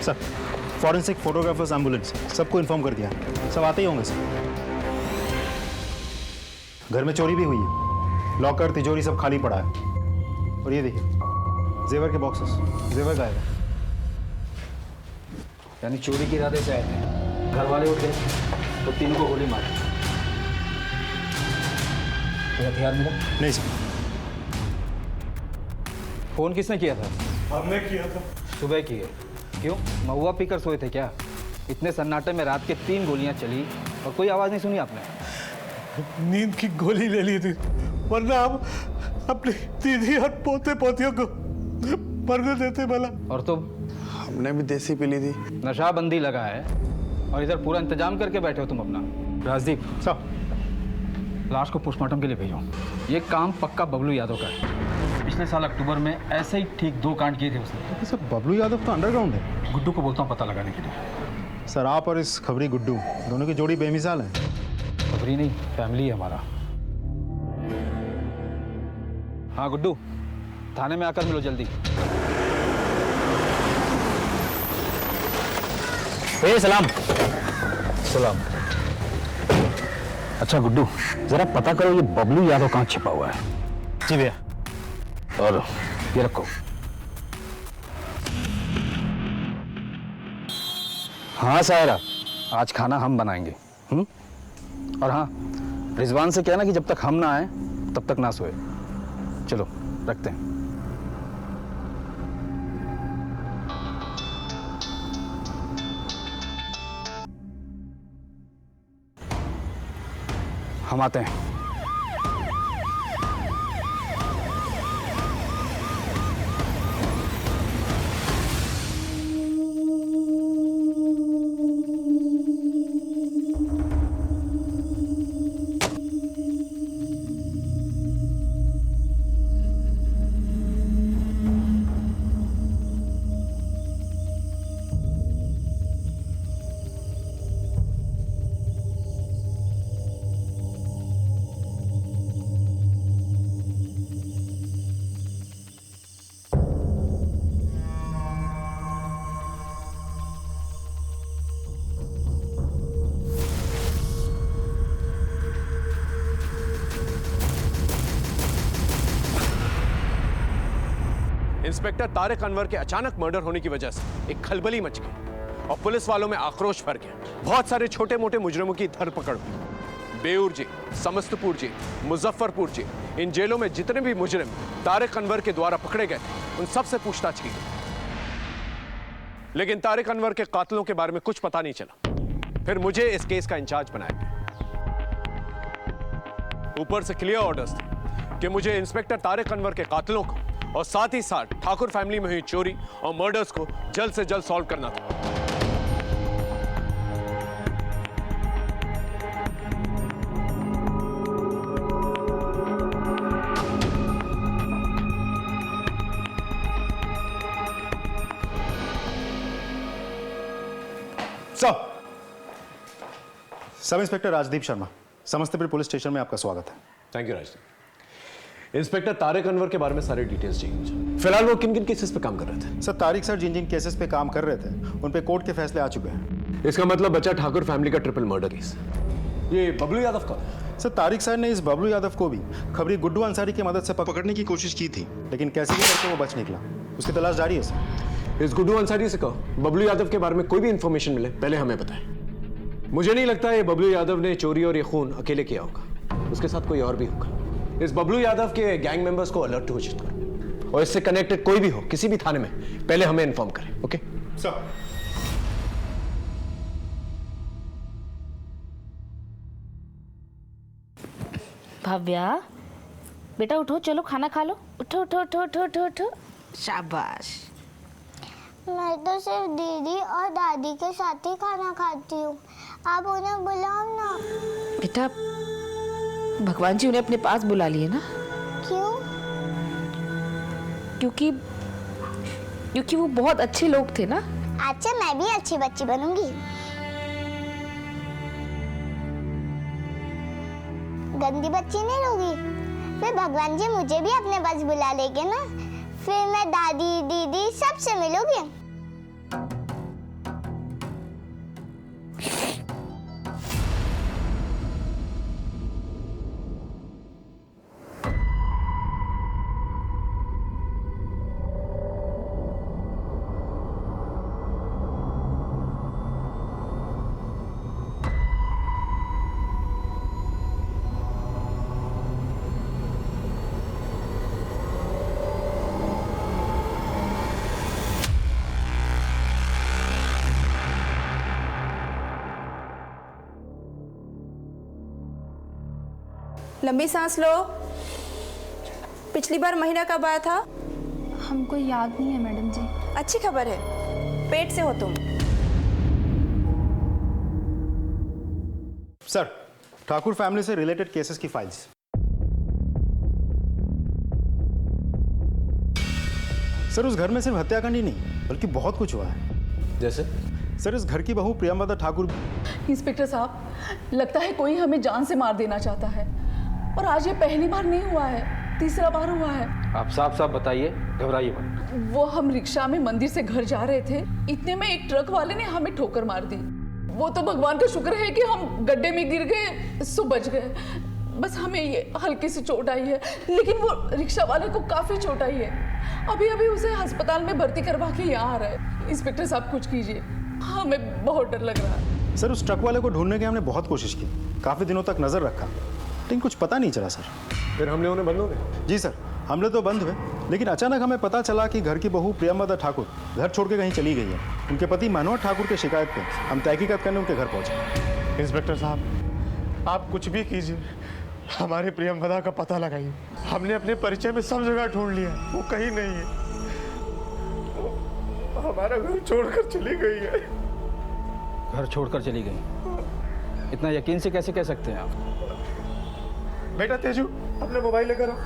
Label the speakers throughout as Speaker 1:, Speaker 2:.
Speaker 1: Sir forensic photographers ambulance सबको inform कर दिया, सब आते ही होंगे सर। घर में चोरी भी हुई है, लॉकर तिजोरी सब खाली पड़ा है। और ये देखिए जेवर के बॉक्सेस, जेवर गायब है।
Speaker 2: यानी चोरी के इरादे से आए थे, घर वाले उठे तो तीनों को गोली मारी। कोई हथियार मिला?
Speaker 1: नहीं सर।
Speaker 2: फोन किसने किया था?
Speaker 3: हमने किया था।
Speaker 2: सुबह किए? क्यों, महुआ पीकर सोए थे क्या? इतने सन्नाटे में रात के 3 गोलियां चली और कोई आवाज नहीं सुनी आपने?
Speaker 3: नींद की गोली ले ली थी, वरना हम अपनी दीदी और पोते पोतियों को मरने देते भला।
Speaker 2: और तुम?
Speaker 4: हमने भी देसी पी ली थी।
Speaker 2: नशाबंदी लगा है और इधर पूरा इंतजाम करके बैठे हो तुम अपना। राजदीप
Speaker 1: सर
Speaker 2: लाश को पोस्टमार्टम के लिए भेजो। ये काम पक्का बबलू यादव का है। पिछले साल अक्टूबर में ऐसे ही ठीक 2 कांड किए थे उसने।
Speaker 1: सर बबलू यादव तो अंडरग्राउंड है।
Speaker 2: गुड्डू को बोलता हूँ पता लगाने के लिए।
Speaker 1: सर आप और इस खबरी गुड्डू दोनों की जोड़ी बेमिसाल है।
Speaker 2: खबरी नहीं, फैमिली है हमारा। हाँ गुड्डू, थाने में आकर मिलो जल्दी।
Speaker 5: सलाम। सलाम। अच्छा गुड्डू, जरा पता करो ये बबलू यादव कहाँ छिपा हुआ है।
Speaker 1: जी भैया।
Speaker 5: और ये रखो। हाँ सायरा, आज खाना हम बनाएंगे। और हाँ, रिजवान से कहना कि जब तक हम ना आए तब तक ना सोए। चलो रखते हैं। हम आते हैं।
Speaker 6: इंस्पेक्टर तारिक अनवर के अचानक मर्डर होने की वजह से एक खलबली मच गई और पुलिस वालों में आक्रोश भर गया। बहुत सारे छोटे मोटे मुजरिमों की धरपकड़ हुई। Beur jail, Samastipur jail, Muzaffarpur jail, इन जेलों में जितने भी मुजरिम तारिक अनवर के द्वारा पकड़े गए थे उन सबसे पूछताछ की गई, लेकिन तारिक अनवर के कातिलों के बारे में कुछ पता नहीं चला। फिर मुझे इस केस का इंचार्ज बनाया गया। ऊपर से क्लियर ऑर्डर्स थे कि मुझे इंस्पेक्टर तारिक अनवर के कातिलों को और साथ ही साथ ठाकुर फैमिली में हुई चोरी और मर्डर्स को जल्द से जल्द सॉल्व करना था।
Speaker 1: Sub inspector Rajdeep Sharma, Samastipur police station में आपका स्वागत है।
Speaker 6: Thank you Rajdeep. Inspector Tariq Anwar के बारे में सारे डिटेल्स चाहिए मुझे। फिलहाल वो किन किन केसेस पे काम कर रहे थे?
Speaker 1: सर तारिक सर जिन जिन केसेस पे काम कर रहे थे उन पे कोर्ट के फैसले आ चुके हैं।
Speaker 6: इसका मतलब बचा ठाकुर फैमिली का ट्रिपल मर्डर केस। ये बबलू यादव कौन है?
Speaker 1: सर तारिक सर ने इस बबलू यादव को भी खबरी गुड्डू अंसारी की मदद से पकड़ने की कोशिश की थी, लेकिन कैसे भी करके वो बच निकला। उसकी तलाश जारी है सर।
Speaker 6: इस गुड्डू अंसारी से कहो बबलू यादव के बारे में कोई भी इंफॉर्मेशन मिले पहले हमें बताएं। मुझे नहीं लगता ये बबलू यादव ने चोरी और ये खून अकेले किया होगा, उसके साथ कोई और भी होगा। इस बबलू यादव के गैंग मेंबर्स को अलर्ट घोषित करो और इससे कनेक्टेड कोई भी हो किसी भी थाने में पहले हमें इन्फॉर्म करें। Okay
Speaker 1: sir.
Speaker 7: भव्या बेटा उठो, चलो खाना खा लो। उठो उठो उठो उठो उठो उठो। शाबाश।
Speaker 8: मैं तो सिर्फ दीदी और दादी के साथ ही खाना खाती हूँ, आप उन्हें बुलाओ ना।
Speaker 7: बेटा भगवान जी उन्हें अपने पास बुला लिए ना।
Speaker 8: क्यों?
Speaker 7: क्योंकि वो बहुत अच्छे लोग थे ना।
Speaker 8: अच्छा मैं भी अच्छी बच्ची बनूंगी। गंदी बच्ची नहीं होगी। फिर भगवान जी मुझे भी अपने पास बुला लेंगे ना, फिर मैं दादी दीदी सबसे मिलूंगी।
Speaker 9: लंबी सांस लो। पिछली बार महीना कब आया था?
Speaker 10: हमको याद नहीं है मैडम जी।
Speaker 9: अच्छी खबर है, पेट से हो तुम।
Speaker 1: सर, ठाकुर फैमिली से रिलेटेड केसेस की फाइल्स। सर, उस घर में सिर्फ हत्याकांड ही नहीं बल्कि बहुत कुछ हुआ है।
Speaker 6: जैसे?
Speaker 1: सर, इस घर की बहू प्रियंवदा ठाकुर।
Speaker 11: इंस्पेक्टर साहब, लगता है कोई हमें जान से मार देना चाहता है। और आज ये पहली बार नहीं हुआ है, तीसरा बार हुआ है।
Speaker 2: आप साफ साफ बताइए, घबराइए मत।
Speaker 11: वो हम रिक्शा में मंदिर से घर जा रहे थे, इतने में एक ट्रक वाले ने हमें ठोकर मार दी। वो तो भगवान का शुक्र है कि हम गड्ढे में गिर गए, सो बच गए। बस हमें ये हल्की सी चोट आई है, लेकिन वो रिक्शा वाले को काफी चोट आई है। अभी अभी उसे अस्पताल में भर्ती करवा के यहाँ आ रहा है। इंस्पेक्टर साहब कुछ कीजिए, हमें बहुत डर लग रहा है।
Speaker 1: सर, उस ट्रक वाले को ढूंढने की हमने बहुत कोशिश की, काफी दिनों तक नजर रखा, लेकिन कुछ पता नहीं चला सर।
Speaker 6: फिर हमले होने बंद हो गए?
Speaker 1: जी सर, हमले तो बंद हुए, लेकिन अचानक हमें पता चला कि घर की बहू प्रियंवदा ठाकुर घर छोड़ के कहीं चली गई है। उनके पति मनोहर ठाकुर की शिकायत पे हम तहकीकात करने उनके घर पहुंचे।
Speaker 3: इंस्पेक्टर साहब, आप कुछ भी कीजिए, हमारी प्रियंवदा का पता लगाइए। हमने अपने परिचय में सब जगह ढूंढ लिया, वो कहीं नहीं है। वो हमारा घर छोड़कर चली गई है।
Speaker 2: घर छोड़कर चली गई? इतना यकीन से कैसे कह सकते हैं आप?
Speaker 3: बेटा तेजू, अपने मोबाइल लेकर आओ।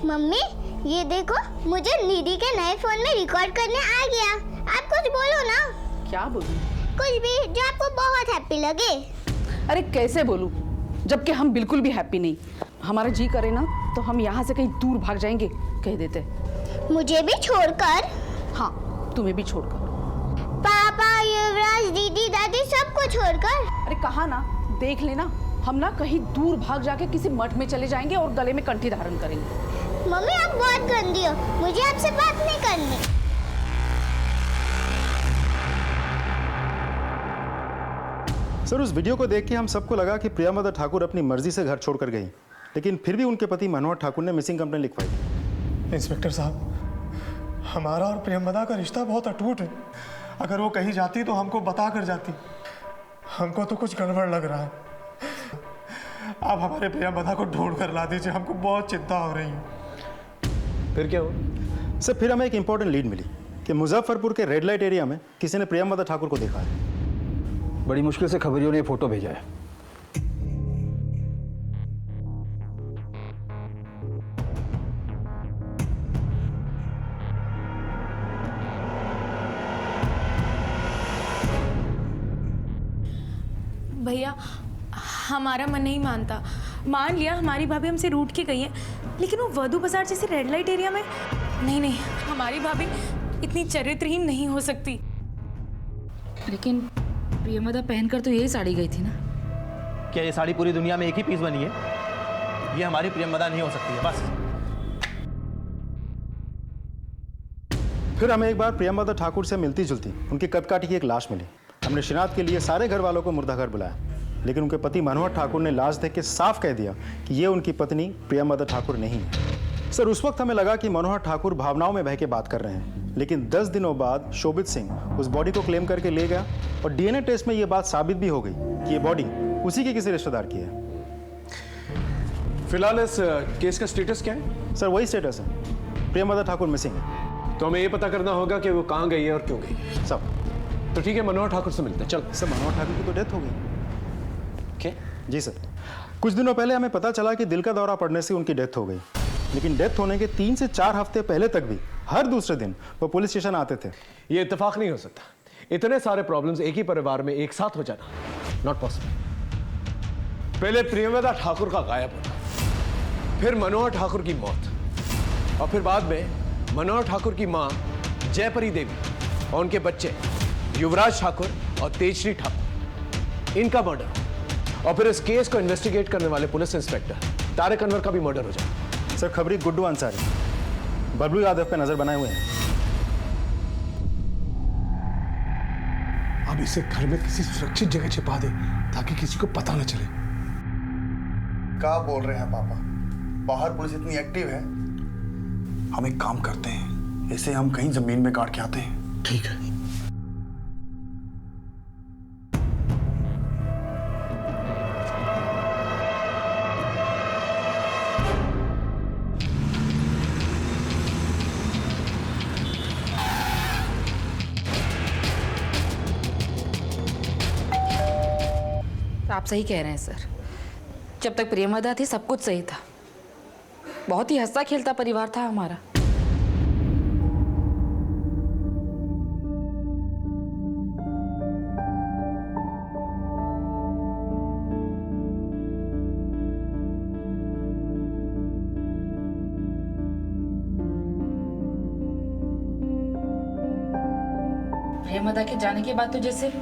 Speaker 8: मम्मी, ये देखो, मुझे निधि के नए फोन में रिकॉर्ड करने आ गया। आप कुछ बोलो ना।
Speaker 11: क्या बोलूं?
Speaker 8: कुछ भी जो आपको बहुत हैप्पी लगे।
Speaker 11: अरे कैसे बोलूं, जबकि हम बिल्कुल भी हैप्पी नहीं। हमारा जी करे ना तो हम यहाँ से कहीं दूर भाग जाएंगे, कह देते।
Speaker 8: मुझे भी छोड़कर?
Speaker 11: हाँ, तुम्हें भी छोड़कर।
Speaker 8: पापा, युवराज, दीदी, दादी सबको छोड़कर?
Speaker 11: अरे कहा ना, देख लेना, हम ना कहीं दूर भाग जाके किसी मठ में चले जाएंगे और गले में कंठी धारण करेंगे।
Speaker 8: मम्मी, आप बहुत गंदी हो, मुझे आपसे बात नहीं करनी।
Speaker 1: सर, उस वीडियो को देख के हम सबको लगा कि प्रियंवदा ठाकुर अपनी मर्जी से घर छोड़कर गई, लेकिन फिर भी उनके पति मनोहर ठाकुर ने मिसिंग कंप्लेंट लिखवाई थी।
Speaker 3: इंस्पेक्टर साहब, हमारा और प्रियंवदा का रिश्ता बहुत अटूट है। अगर वो कहीं जाती तो हमको बता कर जाती। हमको तो कुछ गड़बड़ लग रहा है। आप हमारे प्रियंवदा को ढूंढ कर ला दीजिए, हमको बहुत चिंता हो रही है।
Speaker 6: फिर क्या हुआ?
Speaker 1: सर, फिर हमें एक इंपॉर्टेंट लीड मिली कि मुजफ्फरपुर के रेड लाइट एरिया में किसी ने प्रियंवदा ठाकुर को देखा है।
Speaker 2: बड़ी मुश्किल से खबरियों ने फोटो भेजा है।
Speaker 10: भैया, हमारा मन नहीं मानता। मान लिया हमारी भाभी हमसे रूठ के गई है, लेकिन वो वधू बाजार जैसे रेड लाइट एरिया में नहीं, हमारी भाभी इतनी चरित्रहीन नहीं हो सकती।
Speaker 7: लेकिन प्रियंवदा पहनकर तो यही साड़ी गई थी ना।
Speaker 12: क्या ये साड़ी पूरी दुनिया में एक ही पीस बनी है? ये हमारी प्रियंवदा नहीं हो सकती है, बस।
Speaker 1: फिर हमें एक बार प्रियंवदा ठाकुर से मिलती जुलती उनकी कदकाठी की एक लाश मिली। हमने शिनाख्त के लिए सारे घर वालों को मुर्दाघर बुलाया, लेकिन उनके पति मनोहर ठाकुर ने लाश देख के साफ कह दिया कि ये उनकी पत्नी प्रियंवदा ठाकुर नहीं है। सर, उस वक्त हमें लगा कि मनोहर ठाकुर भावनाओं में बह के बात कर रहे हैं, लेकिन 10 दिनों बाद शोभित सिंह उस बॉडी को क्लेम करके ले गया और डीएनए टेस्ट में ये बात साबित भी हो गई कि ये बॉडी उसी के किसी रिश्तेदार की है।
Speaker 6: फिलहाल इस केस का स्टेटस क्या है?
Speaker 1: सर, वही स्टेटस है, प्रियंवदा ठाकुर मिसिंग है।
Speaker 6: तो हमें ये पता करना होगा कि वो कहाँ गई है और क्यों गई।
Speaker 1: सब
Speaker 6: तो ठीक है, मनोहर ठाकुर से मिलते हैं। चल।
Speaker 1: सर, मनोहर ठाकुर की तो डेथ हो गई।
Speaker 6: क्या?
Speaker 1: जी सर, कुछ दिनों पहले हमें पता चला कि दिल का दौरा पड़ने से उनकी डेथ हो गई, लेकिन डेथ होने के 3 से 4 हफ्ते पहले तक भी हर दूसरे दिन वो पुलिस स्टेशन आते थे।
Speaker 6: ये इत्तेफाक नहीं हो सकता। इतने सारे प्रॉब्लम्स एक ही परिवार में एक साथ हो जाना, नॉट पॉसिबल। पहले प्रियंवदा ठाकुर का गायब होना, फिर मनोहर ठाकुर की मौत, और फिर बाद में मनोहर ठाकुर की मां जयपरी देवी और उनके बच्चे युवराज ठाकुर और तेजश्री ठाकुर, इनका मर्डर, और फिर इस केस को इन्वेस्टिगेट करने वाले पुलिस इंस्पेक्टर तारिक अनवर का भी मर्डर हो जाए।
Speaker 1: सर, खबरी गुड्डू अंसारी बबलू यादव पे नजर बनाए हुए हैं।
Speaker 3: अब इसे घर में किसी सुरक्षित जगह छिपा दे ताकि किसी को पता न चले।
Speaker 4: क्या बोल रहे हैं पापा? बाहर पुलिस इतनी एक्टिव है। हम एक काम करते हैं, इसे हम कहीं जमीन में गाड़ के आते हैं।
Speaker 3: ठीक है।
Speaker 13: आप सही कह रहे हैं सर। जब तक प्रियमदा थी सब कुछ सही था। बहुत ही हंसता खेलता परिवार था हमारा। प्रियमदा के जाने के बाद तो जैसे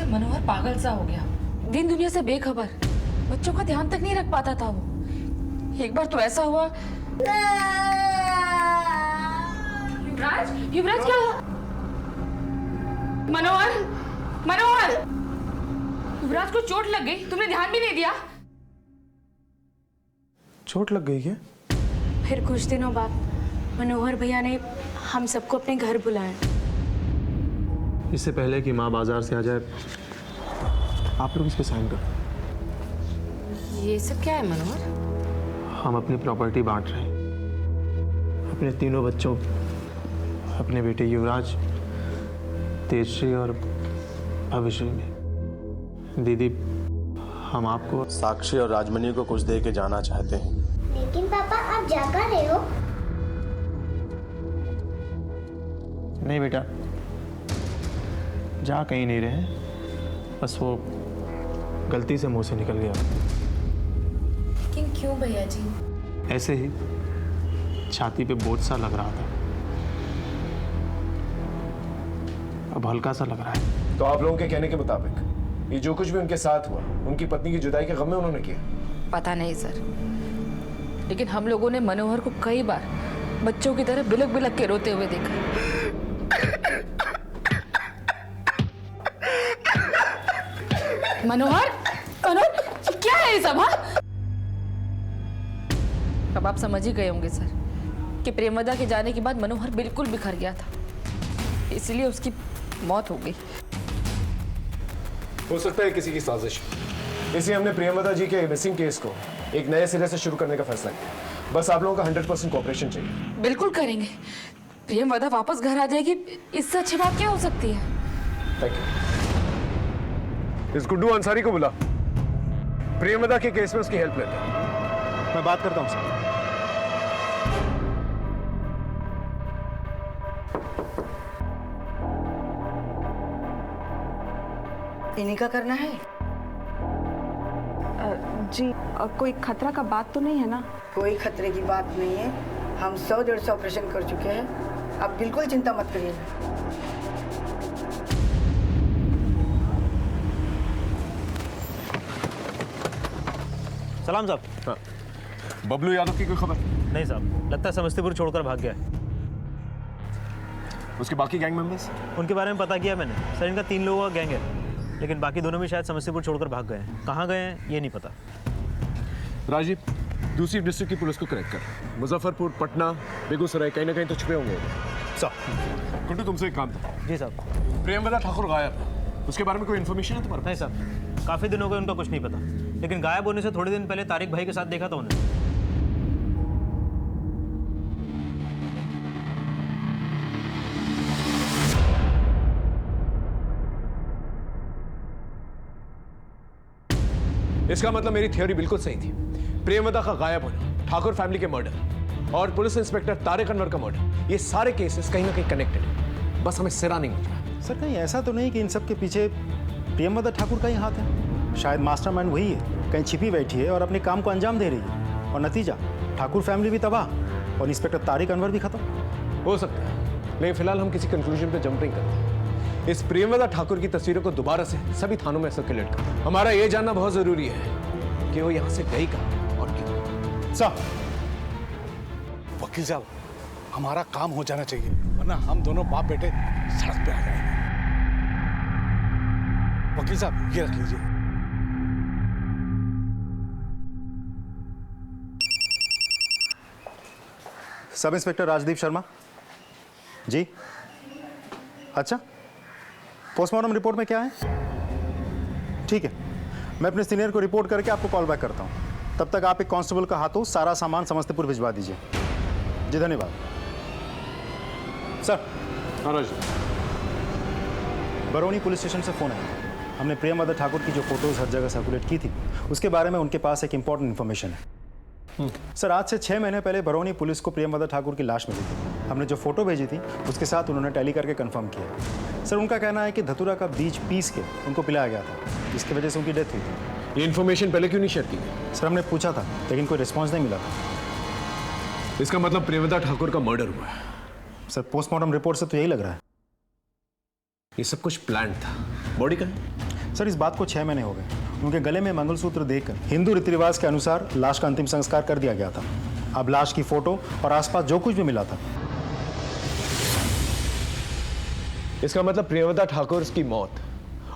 Speaker 13: मनोहर पागल सा हो गया, दिन दुनिया से बेखबर, बच्चों का ध्यान तक नहीं रख पाता था वो। एक बार तो ऐसा हुआ। युवराज, युवराज क्या हुआ? मनोहर, मनोहर, युवराज को चोट लग गई, तुमने ध्यान भी नहीं दिया।
Speaker 3: चोट लग गई है?
Speaker 10: फिर कुछ दिनों बाद मनोहर भैया ने हम सबको अपने घर बुलाया।
Speaker 3: इससे पहले कि माँ बाजार से आ जाए, आप लोग इस पे साइन करो।
Speaker 13: ये सब क्या है मनोहर?
Speaker 3: हम अपनी प्रॉपर्टी बांट रहे हैं अपने तीनों बच्चों, अपने बेटे युवराज, तेजश्री और भविश्री में। दीदी, हम आपको
Speaker 14: साक्षी और राजमणि को कुछ दे के जाना चाहते हैं।
Speaker 8: लेकिन पापा आप जा कर रहे हो?
Speaker 3: नहीं बेटा, जा कहीं नहीं रहे, बस वो गलती से मुंह से निकल गया।
Speaker 10: लेकिन क्यों भैया जी?
Speaker 3: ऐसे ही छाती पे बोझ सा लग रहा था, अब हल्का सा लग रहा है।
Speaker 6: तो आप लोगों के कहने के मुताबिक ये जो कुछ भी उनके साथ हुआ, उनकी पत्नी की जुदाई के गम में उन्होंने किया?
Speaker 13: पता नहीं सर, लेकिन हम लोगों ने मनोहर को कई बार बच्चों की तरह बिलक बिलक के रोते हुए देखा। मनोहर, मनोहर, क्या है ये सब? हाँ, अब आप समझ ही गए होंगे सर कि प्रेमदा के जाने के बाद मनोहर बिल्कुल बिखर गया था, इसलिए उसकी मौत हो गई।
Speaker 6: हो सकता है किसी की साजिश, इसलिए हमने प्रियमदा जी के मिसिंग केस को एक नए सिरे से शुरू करने का फैसला किया। बस आप लोगों का 100% कोऑपरेशन चाहिए।
Speaker 13: बिल्कुल करेंगे। प्रियमदा वापस घर आ जाएगी, इससे अच्छी बात क्या हो सकती है?
Speaker 6: Thank you. इस गुड्डू अंसारी को बुला, प्रियमदा के केस में उसकी हेल्प लेते हैं।
Speaker 1: मैं बात करता हूं सर।
Speaker 15: इन्हीं का करना है?
Speaker 9: जी, कोई खतरा का बात तो नहीं है ना?
Speaker 15: कोई खतरे की बात नहीं है। हम 100-150 ऑपरेशन कर चुके हैं, आप बिल्कुल चिंता मत करिएगा।
Speaker 12: सलाम साहब।
Speaker 6: हाँ। बबलू यादव की कोई खबर?
Speaker 12: नहीं साहब, लगता है समस्तीपुर छोड़कर भाग गया है।
Speaker 6: उसके बाकी गैंग मेंबर्स?
Speaker 12: उनके बारे में पता किया मैंने सर, इनका 3 लोगों का गैंग है, लेकिन बाकी दोनों भी शायद समस्तीपुर छोड़कर भाग गए हैं। कहाँ गए हैं ये नहीं पता।
Speaker 6: राजीव, दूसरी डिस्ट्रिक्ट की पुलिस को कनेक्ट कर। मुजफ्फरपुर, पटना, बेगूसराय, कहीं ना कहीं तो छुपे होंगे। साहब, गुड्डू तुमसे एक काम था।
Speaker 12: जी साहब।
Speaker 6: प्रियमदा ठाकुर गायब है, उसके बारे में कोई इन्फॉर्मेशन है तुम्हारे पास?
Speaker 12: नहीं साहब, काफ़ी दिन हो गए, उनका कुछ नहीं पता, लेकिन गायब होने से थोड़े दिन पहले तारिक भाई के साथ देखा था उन्हें।
Speaker 6: इसका मतलब मेरी थ्योरी बिल्कुल सही थी। प्रियमदा का गायब होना, ठाकुर फैमिली के मर्डर और पुलिस इंस्पेक्टर तारिक अनवर का मर्डर, ये सारे केसेस कहीं ना कहीं कनेक्टेड है। बस हमें सिरा नहीं मिल रहा।
Speaker 1: सर कहीं ऐसा तो नहीं कि इन सब के पीछे प्रियमदा ठाकुर का ही हाथ है? शायद मास्टरमाइंड वही है, कहीं छिपी बैठी है और अपने काम को अंजाम दे रही है, और नतीजा ठाकुर फैमिली भी तबाह और इंस्पेक्टर तारिक अनवर भी खत्म।
Speaker 6: हो सकता है, लेकिन फिलहाल हम किसी कंक्लूजन पे जंप नहीं करते। इस प्रियमदा ठाकुर की तस्वीरों को दोबारा से सभी थानों में सर्कुलेट करें। हमारा ये जानना बहुत जरूरी है कि वो यहाँ से गई कहाँ और क्यों।
Speaker 1: साहब,
Speaker 16: वकील साहब, हमारा काम हो जाना चाहिए, वरना हम दोनों बाप बेटे सड़क पे आ जाएंगे। वकील साहब, ये रख लीजिए।
Speaker 1: Sub inspector Rajdeep Sharma ji. अच्छा, पोस्टमार्टम रिपोर्ट में क्या है? ठीक है, मैं अपने सीनियर को रिपोर्ट करके आपको कॉल बैक करता हूं। तब तक आप एक कांस्टेबल का हाथों सारा सामान समस्तीपुर भिजवा दीजिए। जी धन्यवाद सर।
Speaker 6: हाँ राज,
Speaker 1: बरौनी पुलिस स्टेशन से फोन आया, हमने प्रियमदा ठाकुर की जो फोटोज़ हर जगह सर्कुलेट की थी उसके बारे में उनके पास एक इंपॉर्टेंट इन्फॉर्मेशन है। सर, आज से 6 महीने पहले बरौनी पुलिस को प्रियमदा ठाकुर की लाश मिली थी। हमने जो फोटो भेजी थी उसके साथ उन्होंने टैली करके कंफर्म किया। सर, उनका कहना है कि धतूरा का बीज पीस के उनको पिलाया गया था, जिसकी वजह से उनकी डेथ हुई थी।
Speaker 6: ये इन्फॉर्मेशन पहले क्यों नहीं शेयर की गई?
Speaker 1: सर, हमने पूछा था लेकिन कोई रिस्पॉन्स नहीं मिला था।
Speaker 6: इसका मतलब प्रियमदा ठाकुर का मर्डर हुआ है।
Speaker 1: सर, पोस्टमार्टम रिपोर्ट से तो यही लग रहा है।
Speaker 6: ये सब कुछ प्लान था। बॉडी का?
Speaker 1: सर, इस बात को 6 महीने हो गए। उनके गले में मंगलसूत्र देखकर हिंदू रीति रिवाज के अनुसार लाश का अंतिम संस्कार कर दिया गया था। अब लाश की फोटो और आसपास जो कुछ भी मिला था,
Speaker 6: इसका मतलब प्रियमदा ठाकुर की मौत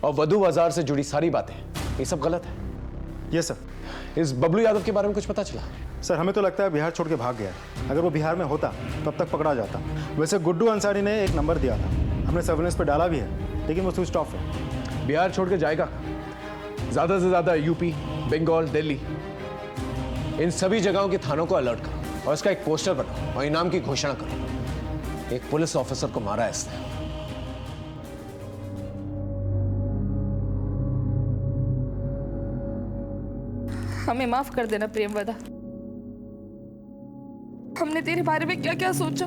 Speaker 6: और वधू बाजार से जुड़ी सारी बातें ये सब गलत है।
Speaker 1: Yes sir.
Speaker 6: इस बबलू यादव के बारे में कुछ पता चला?
Speaker 1: सर, हमें तो लगता है बिहार छोड़ के भाग गया है। अगर वो बिहार में होता तब तक पकड़ा जाता। वैसे गुड्डू अंसारी ने एक नंबर दिया था, हमने सर्वेलेंस पे डाला भी है, लेकिन वो स्विच ऑफ है।
Speaker 6: बिहार छोड़ के जाएगा? ज्यादा से ज्यादा यूपी, बंगाल, दिल्ली, इन सभी जगहों के थानों को अलर्ट करो और इसका एक पोस्टर बनाओ और इनाम की घोषणा करो। एक पुलिस ऑफिसर को मारा है इसने।
Speaker 9: हमें माफ कर देना प्रियमवदा। हमने तेरे बारे में क्या क्या सोचा।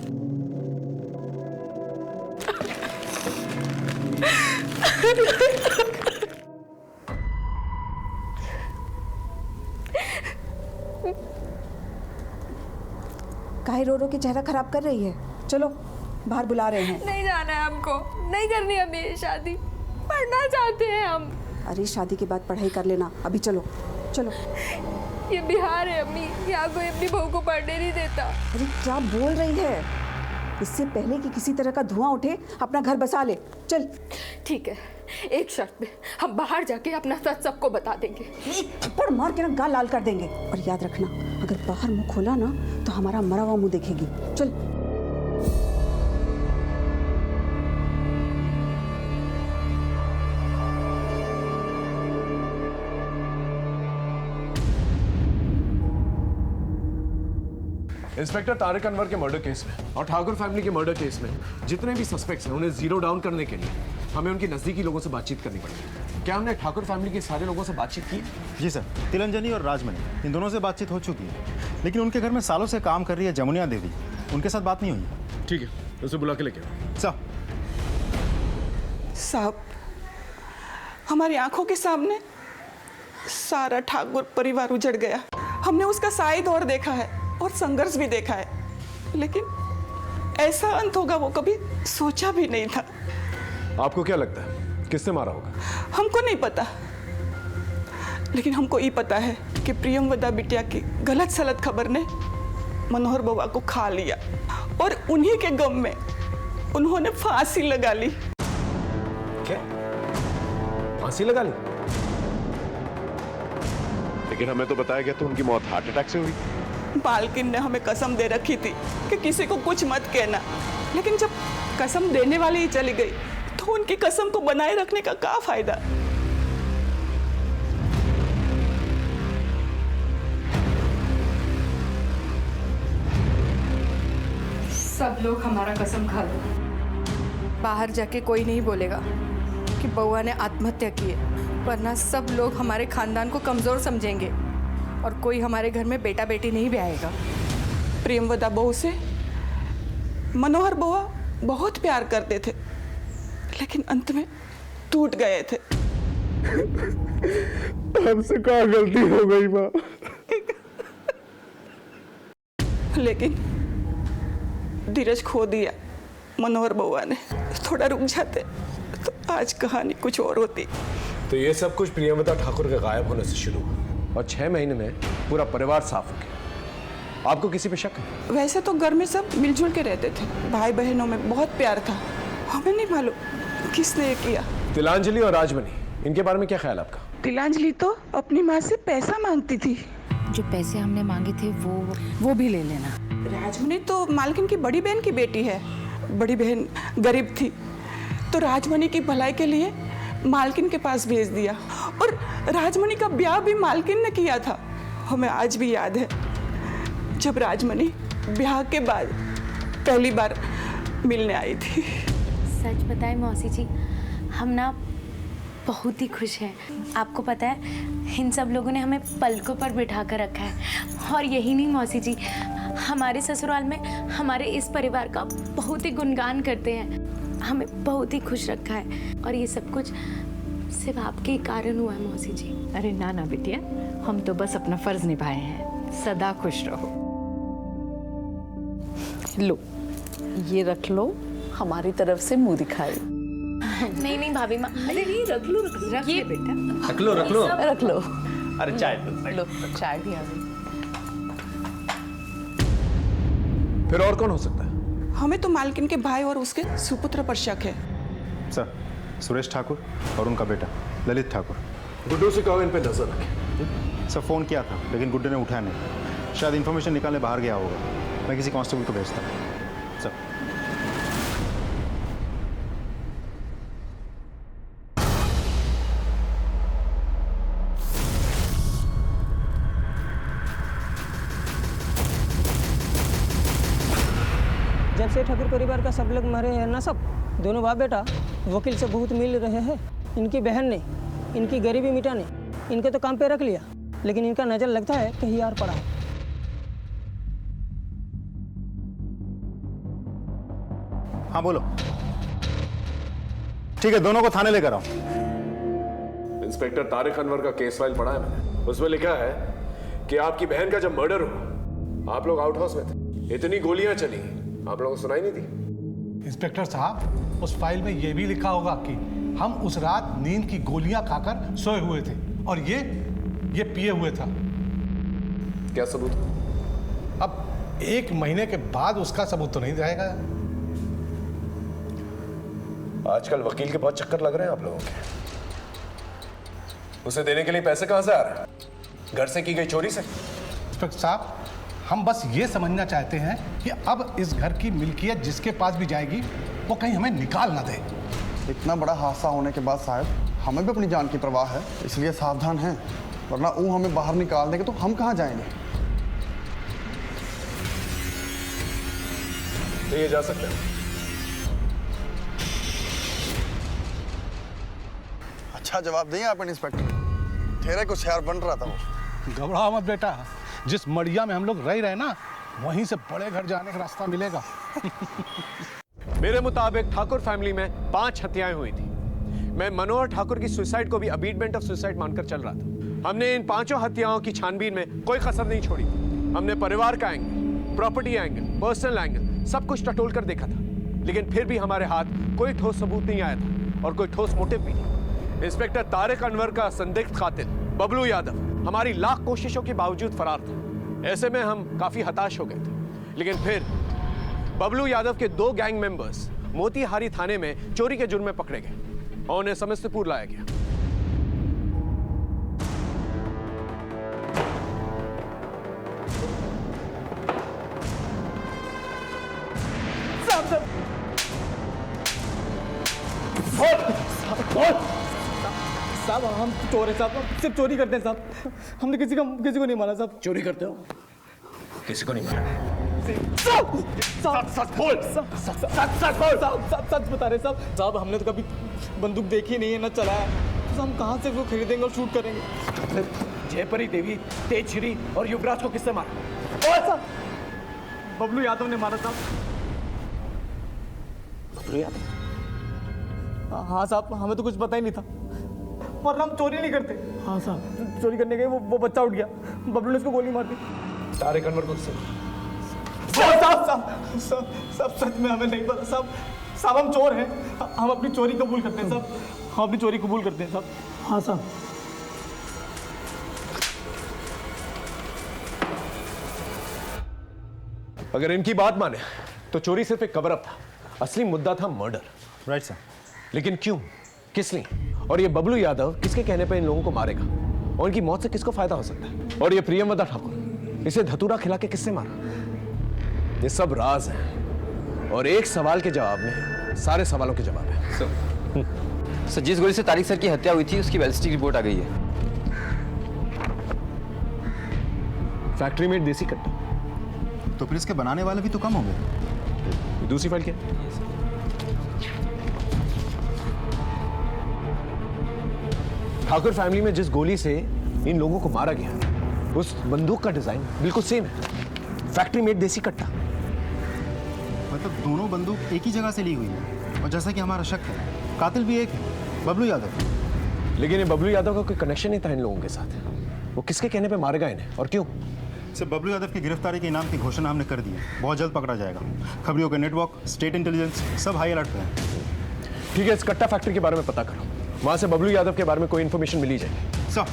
Speaker 15: काहे रो रो के चेहरा खराब कर रही है? चलो बाहर बुला रहे हैं।
Speaker 9: नहीं जाना है हमको, नहीं करनी हमें ये शादी, पढ़ना चाहते हैं हम।
Speaker 15: अरे शादी के बाद पढ़ाई कर लेना, अभी चलो चलो।
Speaker 9: ये बिहार है अम्मी, यहाँ कोई अपनी बहू को पढ़ने नहीं देता।
Speaker 15: अरे क्या बोल रही है? इससे पहले कि किसी तरह का धुआं उठे अपना घर बसा ले। चल
Speaker 9: ठीक है, एक शर्त पे, हम बाहर जाके अपना सच सबको बता देंगे।
Speaker 15: एक थप्पड़ मार के ना गाल लाल कर देंगे। और याद रखना, अगर बाहर मुंह खोला ना तो हमारा मरा हुआ मुंह देखेगी। चल।
Speaker 6: इंस्पेक्टर तारिक अनवर के मर्डर केस में और ठाकुर फैमिली के मर्डर केस में जितने भी सस्पेक्ट्स हैं उन्हें जीरो डाउन करने के लिए हमें उनके नजदीकी लोगों से बातचीत करनी पड़ेगी। क्या हमने ठाकुर फैमिली के सारे लोगों से बातचीत की?
Speaker 1: जी सर, तिलंजनी और राजमणि, इन दोनों से बातचीत हो चुकी है, लेकिन उनके घर में सालों से काम कर रही है जमुनिया देवी, उनके साथ बात नहीं हुई।
Speaker 6: ठीक है, उसे बुला के लेके आओ।
Speaker 11: साहब, हमारी आंखों के सामने सारा ठाकुर परिवार उजड़ गया। हमने उसका साई दौर देखा है और संघर्ष भी देखा है, लेकिन ऐसा अंत होगा वो कभी सोचा भी नहीं था।
Speaker 6: आपको क्या लगता है किसने मारा होगा?
Speaker 11: हमको नहीं पता, लेकिन हमको ये पता है कि प्रियमवदा बिटिया की गलत सलत खबर ने मनोहर बाबा को खा लिया और उन्हीं के गम में उन्होंने फांसी लगा ली।
Speaker 6: क्या? फांसी लगा ली? लेकिन हमें तो बताया गया तो उनकी मौत हार्ट अटैक से हुई।
Speaker 11: मालकिन ने हमें कसम दे रखी थी कि किसी को कुछ मत कहना, लेकिन जब कसम देने वाली ही चली गई तो उनकी कसम को बनाए रखने का क्या फायदा?
Speaker 9: सब लोग हमारा कसम खा लो, बाहर जाके कोई नहीं बोलेगा कि बउआ ने आत्महत्या की है, वरना सब लोग हमारे खानदान को कमजोर समझेंगे और कोई हमारे घर में बेटा बेटी नहीं ब्याहेगा।
Speaker 11: प्रियमवदा बहू से मनोहर बुआ बहुत प्यार करते थे, लेकिन अंत में टूट गए थे।
Speaker 3: हमसे क्या गलती हो गई माँ?
Speaker 11: लेकिन धीरज खो दिया मनोहर बुआ ने। थोड़ा रुक जाते तो आज कहानी कुछ और होती।
Speaker 6: तो ये सब कुछ प्रियमवदा ठाकुर के गायब होने से शुरू हुआ और 6 महीने में पूरा परिवार साफ हो गया। आपको किसी पे शक है?
Speaker 11: वैसे तो घर में सब मिलजुल के रहते थे, भाई बहनों में बहुत प्यार था। हमें नहीं मालूम किसने ये किया।
Speaker 6: तिलांजलि और राजमणि, इनके बारे में क्या ख्याल आपका?
Speaker 11: तिलांजलि तो अपनी माँ से पैसा मांगती थी।
Speaker 7: जो पैसे हमने मांगे थे वो भी ले लेना।
Speaker 11: राजमणि तो मालकिन की बड़ी बहन की बेटी है। बड़ी बहन गरीब थी तो राजमणि की भलाई के लिए मालकिन के पास भेज दिया, और राजमणि का ब्याह भी मालकिन ने किया था। हमें आज भी याद है जब राजमणि ब्याह के बाद पहली बार मिलने आई थी।
Speaker 10: सच बताएं मौसी जी, हम ना बहुत ही खुश हैं। आपको पता है इन सब लोगों ने हमें पलकों पर बिठा कर रखा है। और यही नहीं मौसी जी, हमारे ससुराल में हमारे इस परिवार का बहुत ही गुणगान करते हैं। हमें बहुत ही खुश रखा है और ये सब कुछ सिर्फ आपके कारण हुआ है मौसी जी।
Speaker 17: अरे ना ना बिटिया, हम तो बस अपना फर्ज निभाए हैं। सदा खुश रहो। लो, ये रख लो, हमारी तरफ से मुंह दिखाई।
Speaker 10: नहीं नहीं भाभी माँ,
Speaker 17: अरे नहीं, रख लो रख ये बेटा,
Speaker 12: रख लो रख लो
Speaker 17: रख लो।
Speaker 12: अरे चाय
Speaker 17: लो, चाय भी आ गई।
Speaker 6: फिर और कौन हो सकता है?
Speaker 15: हमें तो मालकिन के भाई और उसके सुपुत्र पर शक है।
Speaker 1: सर, सुरेश ठाकुर और उनका बेटा ललित ठाकुर।
Speaker 6: गुड्डू से कहो इन पे नजर रखें।
Speaker 1: सर, फ़ोन किया था लेकिन गुड्डू ने उठाया नहीं। शायद इन्फॉर्मेशन निकालने बाहर गया होगा। मैं किसी कांस्टेबल को भेजता हूँ। सर।
Speaker 18: जब से ठाकुर परिवार का सब लोग मरे हैं ना, सब दोनों बाप बेटा वकील से बहुत मिल रहे हैं। इनकी बहन ने इनकी गरीबी मिटाने इनके तो काम पे रख लिया, लेकिन इनका नज़र लगता है कहीं और पड़ा है।
Speaker 1: हाँ बोलो। ठीक है, दोनों को थाने लेकर आओ।
Speaker 6: इंस्पेक्टर तारिक अनवर का केस फाइल पढ़ा है मैंने। उसमें लिखा है कि आपकी बहन का जब मर्डर हुआ आप लोग आउट हाउस में थे, इतनी गोलियां चली, आप लोगों को सुनाई नहीं दी।
Speaker 16: इंस्पेक्टर साहब, उस फाइल में यह भी लिखा होगा कि हम उस रात नींद की गोलियां खाकर सोए हुए थे और ये पिए हुए था।
Speaker 6: क्या सबूत?
Speaker 16: अब 1 महीने के बाद उसका सबूत तो नहीं रहेगा।
Speaker 6: आजकल वकील के बहुत चक्कर लग रहे हैं आप लोगों के। उसे देने के लिए पैसे कहां से आ रहे हैं? घर से की गई चोरी से?
Speaker 16: इंस्पेक्टर साहब, हम बस ये समझना चाहते हैं कि अब इस घर की मिल्कियत जिसके पास भी जाएगी वो कहीं हमें निकाल ना दे।
Speaker 4: इतना बड़ा हादसा होने के बाद साहब हमें भी अपनी जान की परवाह है, इसलिए सावधान हैं, वरना वो हमें बाहर निकाल देंगे तो हम कहाँ जाएंगे।
Speaker 6: तो ये जा सकते हैं।
Speaker 4: अच्छा जवाब दिए आप इंस्पेक्टर, ठहरे कुछ यार बन रहा था वो।
Speaker 16: घबराओ मत बेटा, जिस मड़िया में हम लोग रह रहे ना वहीं से बड़े घर जाने का रास्ता मिलेगा।
Speaker 6: मेरे मुताबिक ठाकुर फैमिली में 5 हत्याएं हुई थी। मैं मनोहर ठाकुर की सुसाइड को भी अबीटमेंट ऑफ सुसाइड मानकर चल रहा था। हमने इन 5 हत्याओं की छानबीन में कोई कसर नहीं छोड़ी। हमने परिवार का angle, property angle, personal angle सब कुछ टटोल कर देखा था, लेकिन फिर भी हमारे हाथ कोई ठोस सबूत नहीं आया था और कोई ठोस मोटिव भी नहीं। इंस्पेक्टर तारिक अनवर का संदिग्ध कातिल बबलू यादव हमारी लाख कोशिशों के बावजूद फरार था। ऐसे में हम काफी हताश हो गए थे, लेकिन फिर बबलू यादव के 2 गैंग मेंबर्स मोतीहारी थाने में चोरी के जुर्म में पकड़े गए और उन्हें समस्तीपुर लाया गया।
Speaker 19: साहब हम चोर हैं साहब, सिर्फ चोरी करते हैं साहब। हमने किसी को नहीं मारा साहब।
Speaker 6: चोरी करते हो? किसी को नहीं मारा?
Speaker 19: सच बोल, सच बता रहे साहब। साहब हमने तो कभी बंदूक देखी नहीं है, ना चलाया, तो हम कहाँ से वो खरीदेंगे और शूट करेंगे?
Speaker 6: जयपरी देवी, तेजश्री और युवराज को किसने मारा?
Speaker 19: बबलू यादव ने मारा साहब।
Speaker 6: बबलू यादव?
Speaker 19: हाँ साहब, हमें तो कुछ पता ही नहीं था और हम चोरी नहीं करते। हाँ साहब, चोरी करने गए, वो बच्चा उठ गया, बबलू ने उसको गोली मार दी।
Speaker 6: तारिक अनवर को
Speaker 19: साहब सच में हमें नहीं पता साहब। साहब हम चोर हैं, हम अपनी चोरी कबूल करते हैं साहब, हम अपनी चोरी कबूल करते हैं साहब। हाँ साहब।
Speaker 6: अगर इनकी बात माने तो चोरी सिर्फ एक कवर अप था, असली मुद्दा था मर्डर।
Speaker 1: Right sir.
Speaker 6: लेकिन क्यों, किस लिए, और ये बबलू यादव किसके कहने पर इन लोगों को मारेगा, और इनकी मौत से किसको फायदा हो सकता है? और ये प्रियमवदा ठाकुर, इसे धतूरा खिला के किससे मारा? ये सब राज हैं और एक सवाल के जवाब में सारे सवालों के जवाब हैं।
Speaker 20: सर, जिस गोली से तारिक सर की हत्या हुई थी उसकी बैलिस्टिक रिपोर्ट आ गई है।
Speaker 6: फैक्ट्री में देसी कट्टा,
Speaker 1: तो फिर इसके बनाने वाले भी तो कम होंगे।
Speaker 6: दूसरी फाइल क्या? ठाकुर फैमिली में जिस गोली से इन लोगों को मारा गया, उस बंदूक का डिजाइन बिल्कुल सेम है। फैक्ट्री मेड देसी कट्टा।
Speaker 1: मतलब दोनों बंदूक एक ही जगह से ली हुई है, और जैसा कि हमारा शक है, कातिल भी एक है, बबलू यादव।
Speaker 6: लेकिन ये बबलू यादव का कोई कनेक्शन नहीं था इन लोगों के साथ। वो किसके कहने पे मारेगा इन्हें और क्यों?
Speaker 1: सर, बबलू यादव की गिरफ्तारी के इनाम की घोषणा हमने कर दी है। बहुत जल्द पकड़ा जाएगा। खबरियों का नेटवर्क, स्टेट इंटेलिजेंस सब हाई अलर्ट पे है।
Speaker 6: ठीक है, इस कट्टा फैक्ट्री के बारे में पता करो। वहां से बबलू यादव के बारे में कोई इन्फॉर्मेशन मिली जाएगी।
Speaker 1: सर,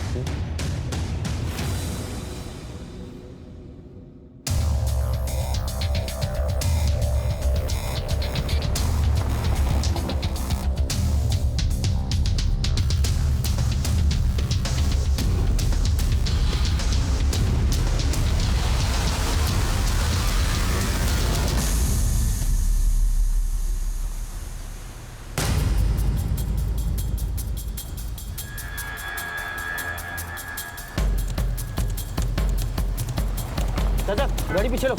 Speaker 18: चाचा गाड़ी पीछे लो।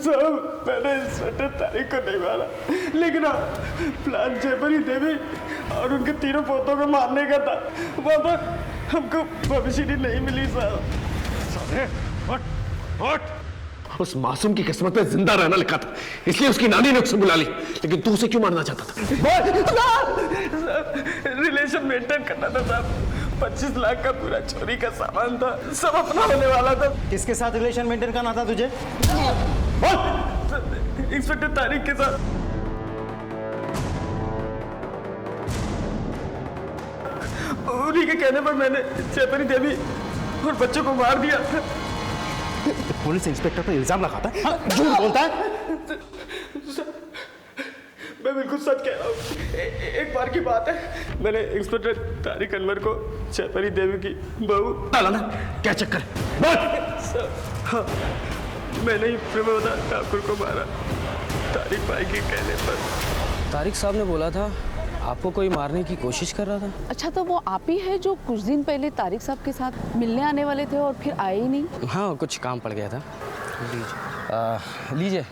Speaker 3: साहब, मैंने इंस्पेक्टर तारिक को नहीं मारा, लेकिन प्लान जयपरी देवी और उनके तीनों पोतों को मारने का था। वहाँ पर हमको भविष्य नहीं मिली साहब।
Speaker 6: उस मासूम की किस्मत में जिंदा रहना लिखा था, इसलिए उसकी नानी ने उसे बुला ली। लेकिन तू उसे क्यों मारना चाहता था?
Speaker 3: रिलेशन मेंटेन करना था साहब। 25 लाख का पूरा चोरी का सामान था, सब अपना होने वाला था।
Speaker 1: किसके साथ रिलेशन मेंटेन करना था तुझे?
Speaker 3: इंस्पेक्टर तारिक के साथ। उन्हीं के कहने पर मैंने जयपरी देवी और बच्चों को मार दिया।
Speaker 1: पुलिस इंस्पेक्टर पर इल्जाम लगाता है, झूठ बोलता है।
Speaker 3: मैं बिल्कुल सच कह रहा हूँ। एक बार की बात है, मैंने इंस्पेक्टर तारिक अनवर को जयपरी देवी की बहू
Speaker 6: ना, क्या चक्कर है?
Speaker 3: हाँ, मैंने ही प्रेमवदा ठाकुर को मारा, तारिक भाई के कहने पर।
Speaker 21: तारिक साहब ने बोला था आपको कोई मारने की कोशिश कर रहा था।
Speaker 11: अच्छा, तो वो आप ही है जो कुछ दिन पहले तारिक साहब के साथ मिलने आने वाले थे और फिर आए ही नहीं?
Speaker 21: हाँ, कुछ काम पड़ गया था। लीजिए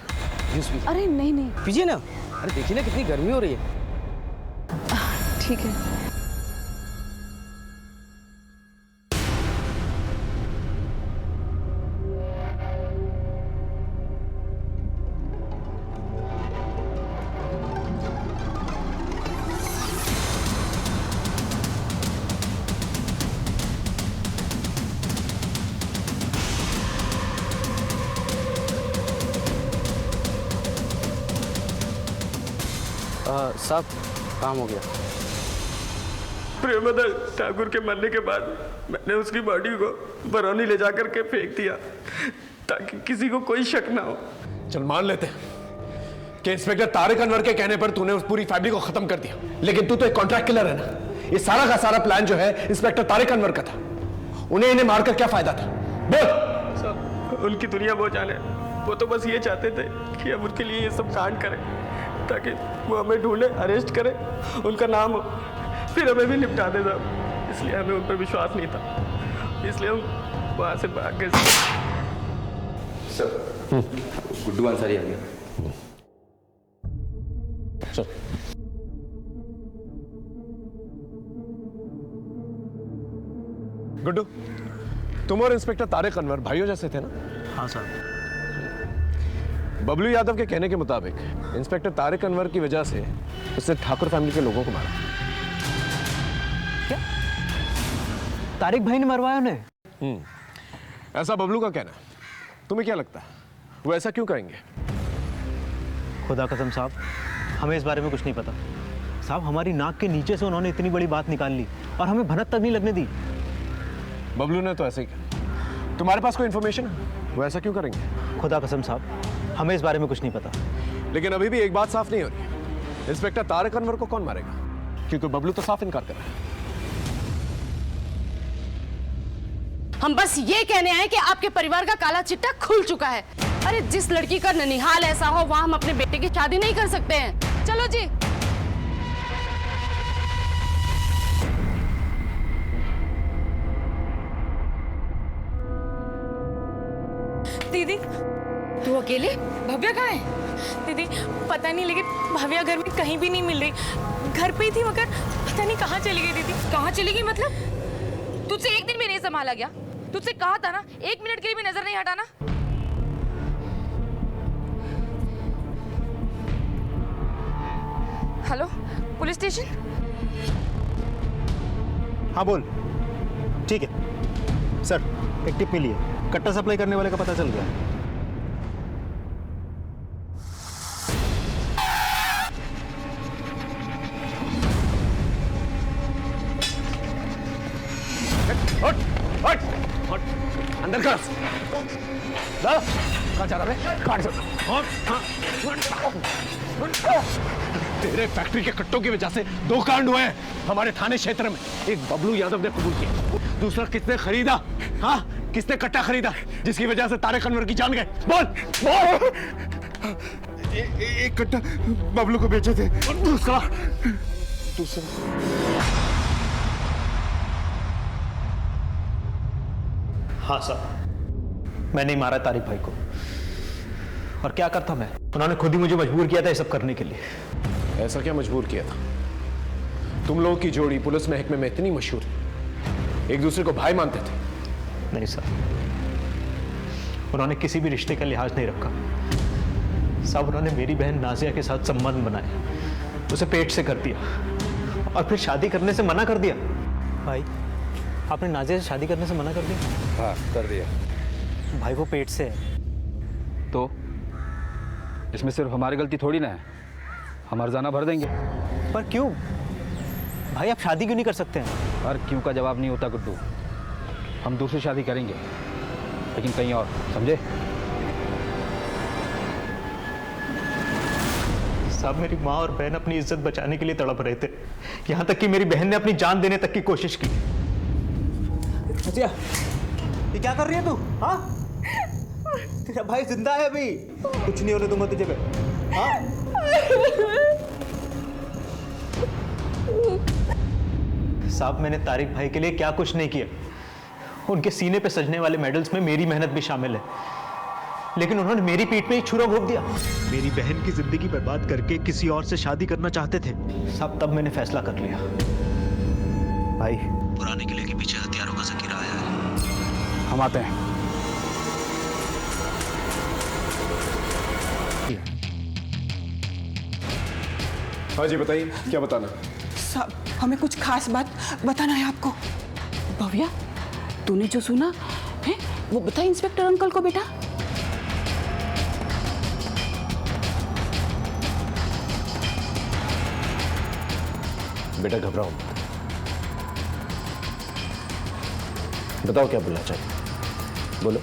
Speaker 21: जूस पीजिए।
Speaker 11: अरे नहीं नहीं,
Speaker 21: पीजिए ना। अरे देखिए ना कितनी गर्मी हो रही है।
Speaker 11: ठीक है।
Speaker 21: साहब, काम हो गया।
Speaker 3: प्रेमवदा ठाकुर के मरने के बाद मैंने उसकी बॉडी को बरौनी ले जाकर के फेंक दिया, ताकि किसी को कोई शक ना हो।
Speaker 6: चल मान लेते हैं कि इंस्पेक्टर तारिक अनवर के कहने पर तूने उस पूरी फैमिली को खत्म कर दिया, लेकिन तू तो एक कॉन्ट्रैक्ट किलर है ना। ये सारा का सारा प्लान जो है इंस्पेक्टर तारिक अनवर का था। उन्हें इन्हें मारकर क्या फायदा था? बोल।
Speaker 3: सब उनकी दुनिया वो जाने, वो तो बस ये चाहते थे कि हम उनके लिए ये सब कांड करें, ताकि वो हमें ढूंढे, अरेस्ट करे, उनका नाम हो, फिर हमें भी निपटा दे साहब। इसलिए हमें उन पर विश्वास नहीं था, इसलिए हम वहाँ से भाग गए।
Speaker 20: सर, गुड्डू अंसारी आ गया।
Speaker 6: चल। गुड्डू, तुम और इंस्पेक्टर तारिक अनवर भाइयों जैसे थे ना?
Speaker 12: हाँ सर।
Speaker 6: बबलू यादव के कहने के मुताबिक इंस्पेक्टर तारिक अनवर की वजह से उसने ठाकुर फैमिली के लोगों को मारा।
Speaker 12: क्या? तारिक भाई ने मरवाया उन्हें?
Speaker 6: ऐसा बबलू का कहना है। तुम्हें क्या लगता है वो ऐसा क्यों करेंगे?
Speaker 12: खुदा कसम साहब, हमें इस बारे में कुछ नहीं पता साहब। हमारी नाक के नीचे से उन्होंने इतनी बड़ी बात निकाल ली और हमें भनक तक नहीं लगने दी।
Speaker 6: बबलू ने तो ऐसे ही कहा। तुम्हारे पास कोई इन्फॉर्मेशन है वो ऐसा क्यों करेंगे?
Speaker 12: खुदा कसम साहब, हमें इस बारे में कुछ नहीं पता।
Speaker 6: लेकिन अभी भी एक बात साफ नहीं हो रही, इंस्पेक्टर तारिक अनवर को कौन मारेगा? क्योंकि बबलू तो साफ इनकार कर रहा है।
Speaker 5: हम बस ये कहने आए कि आपके परिवार का काला चिट्टा खुल चुका है। अरे जिस लड़की का ननिहाल ऐसा हो वहां हम अपने बेटे की शादी नहीं कर सकते हैं। चलो जी।
Speaker 10: दीदी
Speaker 5: तू अकेले? भव्या कहाँ है?
Speaker 10: दीदी पता नहीं, लेकिन भव्या घर में कहीं भी नहीं मिल रही। घर पे ही थी मगर पता नहीं कहाँ चली गई। दीदी
Speaker 5: कहाँ चली गई मतलब? तुझसे एक दिन भी नहीं संभाला गया? तुझसे कहा था ना 1 मिनट के लिए भी नजर नहीं हटाना। Hello, police station?
Speaker 1: हाँ बोल। ठीक है सर, एक टिप मिली है, कट्टा सप्लाई करने वाले का पता चल गया।
Speaker 6: अंदर कर। कहाँ जा रहा है? काट तेरे फैक्ट्री के कट्टों की वजह से 2 कांड हुए हैं हमारे थाने क्षेत्र में। एक बबलू यादव ने कबूल किया, दूसरा किसने खरीदा? हाँ, किसने कट्टा खरीदा जिसकी वजह से तारिक अनवर की जान गए? बोल बोल।
Speaker 4: एक कट्टा बबलू को बेचे थे।
Speaker 6: दूसरा
Speaker 12: हाँ साहब, मैंने ही मारा तारिक भाई को। और क्या करता मैं? उन्होंने खुद ही मुझे मजबूर किया था ये सब करने के लिए।
Speaker 6: ऐसा क्या मजबूर किया था? तुम लोगों की जोड़ी पुलिस महकमे में इतनी मशहूर थी, एक दूसरे को भाई मानते थे?
Speaker 12: नहीं सर, उन्होंने किसी भी रिश्ते का लिहाज नहीं रखा साहब। उन्होंने मेरी बहन नाजिया के साथ संबंध बनाए, उसे पेट से कर दिया और फिर शादी करने से मना कर दिया। भाई, आपने नाजिया से शादी करने से मना कर दिया?
Speaker 6: हाँ, कर दिया।
Speaker 12: भाई वो पेट से है।
Speaker 2: तो इसमें सिर्फ हमारी गलती थोड़ी ना है, हम हर्जाना भर देंगे।
Speaker 12: पर क्यों भाई, आप शादी क्यों नहीं कर सकते हैं?
Speaker 2: हर क्यों का जवाब नहीं होता गुड्डू। हम दूसरी शादी करेंगे, लेकिन कहीं और, समझे?
Speaker 12: साहब, मेरी माँ और बहन अपनी इज्जत बचाने के लिए तड़प रहे थे, यहाँ तक कि मेरी बहन ने अपनी जान देने तक की कोशिश की।
Speaker 19: अच्छा, ये क्या कर रही है तू? हाँ, तेरा भाई जिंदा है अभी, कुछ नहीं होने दूंगा तुझे मैं। हाँ?
Speaker 12: साहब, मैंने तारिक भाई के लिए क्या कुछ नहीं किया। उनके सीने पे सजने वाले मेडल्स में मेरी मेहनत भी शामिल है, लेकिन उन्होंने मेरी पीठ पे ही छुरा घोंप दिया। मेरी बहन की जिंदगी बर्बाद करके किसी और से शादी करना चाहते थे साहब। तब मैंने फैसला कर लिया। भाई, पुराने किले के पीछे हथियारों का जखीरा आया है,
Speaker 2: हम आते हैं।
Speaker 6: हाँ जी, बताइए क्या बताना?
Speaker 15: साहब, हमें कुछ खास बात बताना है आपको। भव्या, तूने जो सुना है वो बता इंस्पेक्टर अंकल को बेटा।
Speaker 6: बेटा घबराओ मत, बताओ क्या बोलना चाहिए, बोलो।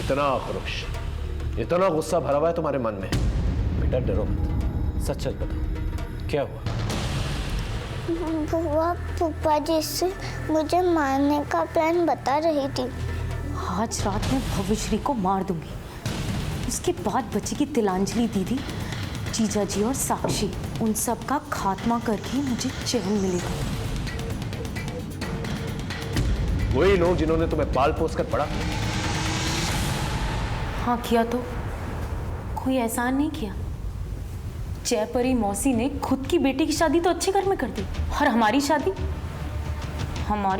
Speaker 6: इतना आक्रोश, इतना गुस्सा भरा हुआ है तुम्हारे मन में। बेटा डरो मत, सच सच बताओ क्या हुआ?
Speaker 8: बुआ पुप्पा जी से मुझे मारने का प्लान बता रही थी।
Speaker 10: आज रात में भव्यश्री को मार दूंगी, उसके बाद बचेगी तिलांजलि दीदी, जीजा जी और साक्षी। उन सब का खात्मा करके मुझे चैन मिलेगा।
Speaker 6: वही लोग जिन्होंने तुम्हें पाल पोस कर पढ़ा।
Speaker 10: हाँ किया तो, कोई एहसान नहीं किया। जयपरी मौसी ने खुद की बेटी की शादी तो अच्छे घर में कर दी, और हमारी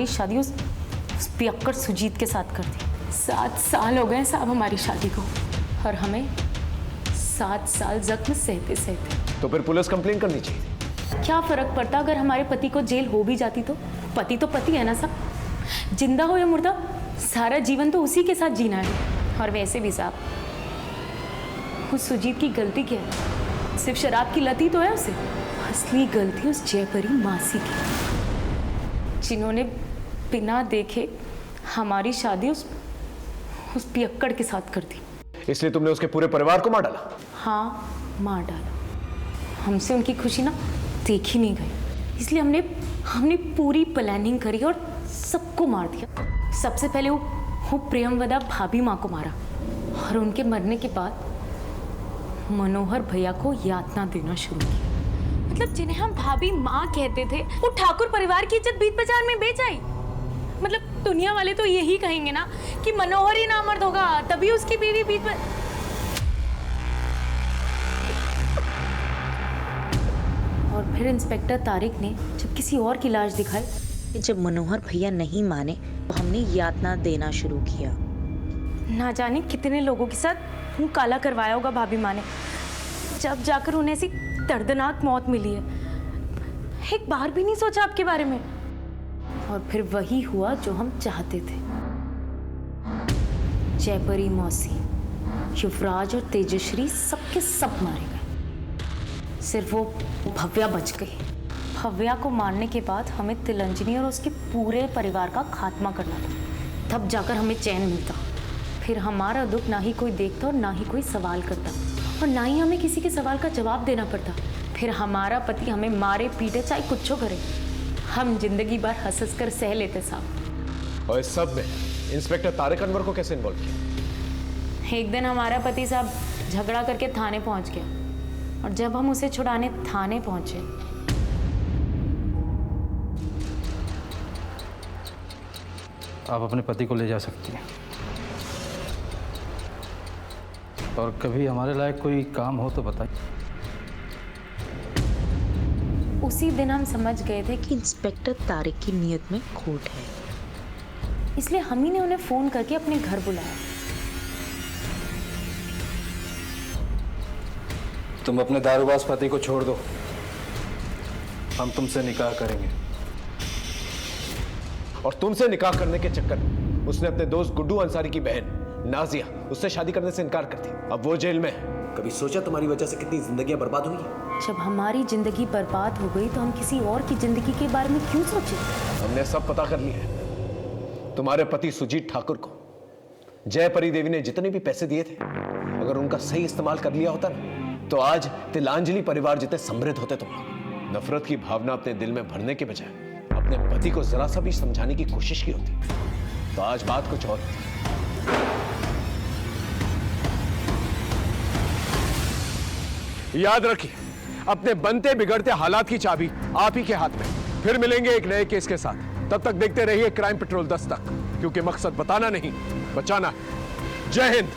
Speaker 10: शादी उस पियक्कड़ सुजीत के साथ कर दी। 7 साल हो गए साहब हमारी शादी को, और हमें 7 साल जख्म सहते सहते।
Speaker 6: तो फिर पुलिस कंप्लेन करनी चाहिए।
Speaker 10: क्या फर्क पड़ता अगर हमारे पति को जेल हो भी जाती तो? पति तो पति है ना साहब, जिंदा हो या मुर्दा, सारा जीवन तो उसी के साथ जीना है। और वैसे भी साहब उस सुजीत की गलती क्या है? सिर्फ शराब की लत ही तो है उसे। असली गलती उस जयपरी मासी की, जिन्होंने बिना देखे हमारी शादी उस पियक्कड़ के साथ कर दी।
Speaker 6: इसलिए तुमने उसके पूरे परिवार को मार डाला?
Speaker 10: हाँ, मार डाला। हमसे उनकी खुशी ना देखी नहीं गई, इसलिए हमने पूरी प्लानिंग करी और सबको मार दिया। सबसे पहले वो प्रियमवदा भाभी माँ को मारा, और उनके मरने के बाद मनोहर भैया को यातना देना शुरू किया। मतलब जिन्हें हम भाभी माँ कहते थे, वो ठाकुर परिवार की इज्जत बीच बाजार में बेच आई। मतलब दुनिया वाले तो यही कहेंगे ना कि मनोहर ही नामर्द होगा, तभी उसकी बीवी बीच में। और फिर इंस्पेक्टर तारिक ने जब किसी और की लाश दिखाई,
Speaker 7: जब मनोहर भैया नहीं माने तो हमने यातना देना शुरू किया।
Speaker 10: ना जाने कितने लोगों के साथ मुंह काला करवाया होगा भाभी माँ ने, जब जाकर उन्हें ऐसी दर्दनाक मौत मिली है। एक बार भी नहीं सोचा आपके बारे में। और फिर वही हुआ जो हम चाहते थे। जयपरी मौसी, युवराज और तेजश्री सबके सब मारे गए, सिर्फ वो भव्या बच गई। भव्या को मारने के बाद हमें तिलंजनी और उसके पूरे परिवार का खात्मा करना था, तब जाकर हमें चैन मिलता। फिर हमारा दुख ना ही कोई देखता और ना ही कोई सवाल करता, और ना ही हमें किसी के सवाल का जवाब देना पड़ता। फिर हमारा पति हमें मारे पीटे चाहे कुछ करे, हम जिंदगी भर हंस हंस कर सह लेते साहब।
Speaker 6: और इस सब में इंस्पेक्टर तारिक अनवर को कैसे इन्वॉल्व किया?
Speaker 10: एक दिन हमारा पति साहब झगड़ा करके थाने पहुंच गया, और जब हम उसे छुड़ाने थाने पहुंचे,
Speaker 2: आप अपने पति को ले जा सकती हैं, और कभी हमारे लायक कोई काम हो तो बताइए।
Speaker 10: उसी दिन हम समझ गए थे
Speaker 7: कि इंस्पेक्टर तारिक की नीयत में खोट है,
Speaker 10: इसलिए हम ही ने उन्हें फोन करके अपने घर बुलाया।
Speaker 2: तुम अपने दारूबाज पति को छोड़ दो, हम तुमसे निकाह करेंगे।
Speaker 6: और तुमसे निकाह करने के चक्कर में उसने अपने दोस्त गुड्डू अंसारी की बहन नाजिया उससे शादी करने से इनकार कर दी। अब वो जेल में है।
Speaker 14: कभी सोचा तुम्हारी वजह से कितनी जिंदगियां बर्बाद हुई हैं?
Speaker 10: जब हमारी जिंदगी बर्बाद हो गई तो हम किसी और की जिंदगी के बारे में क्यों सोचे?
Speaker 6: हमने सब पता कर लिया है। तुम्हारे पति सुजीत ठाकुर को जयपरी देवी ने जितने भी पैसे दिए थे, अगर उनका सही इस्तेमाल कर लिया होता ना, तो आज तिलांजलि परिवार जितने समृद्ध होते तुम लोग। नफरत की भावना अपने दिल में भरने के बजाय अपने पति को जरा सा भी समझाने की कोशिश की होती, तो आज बात कुछ और होती। याद रखिए, अपने बनते बिगड़ते हालात की चाबी आप ही के हाथ में। फिर मिलेंगे एक नए केस के साथ। तब तक देखते रहिए क्राइम पेट्रोल 10 तक, क्योंकि मकसद बताना नहीं, बचाना है। जय हिंद।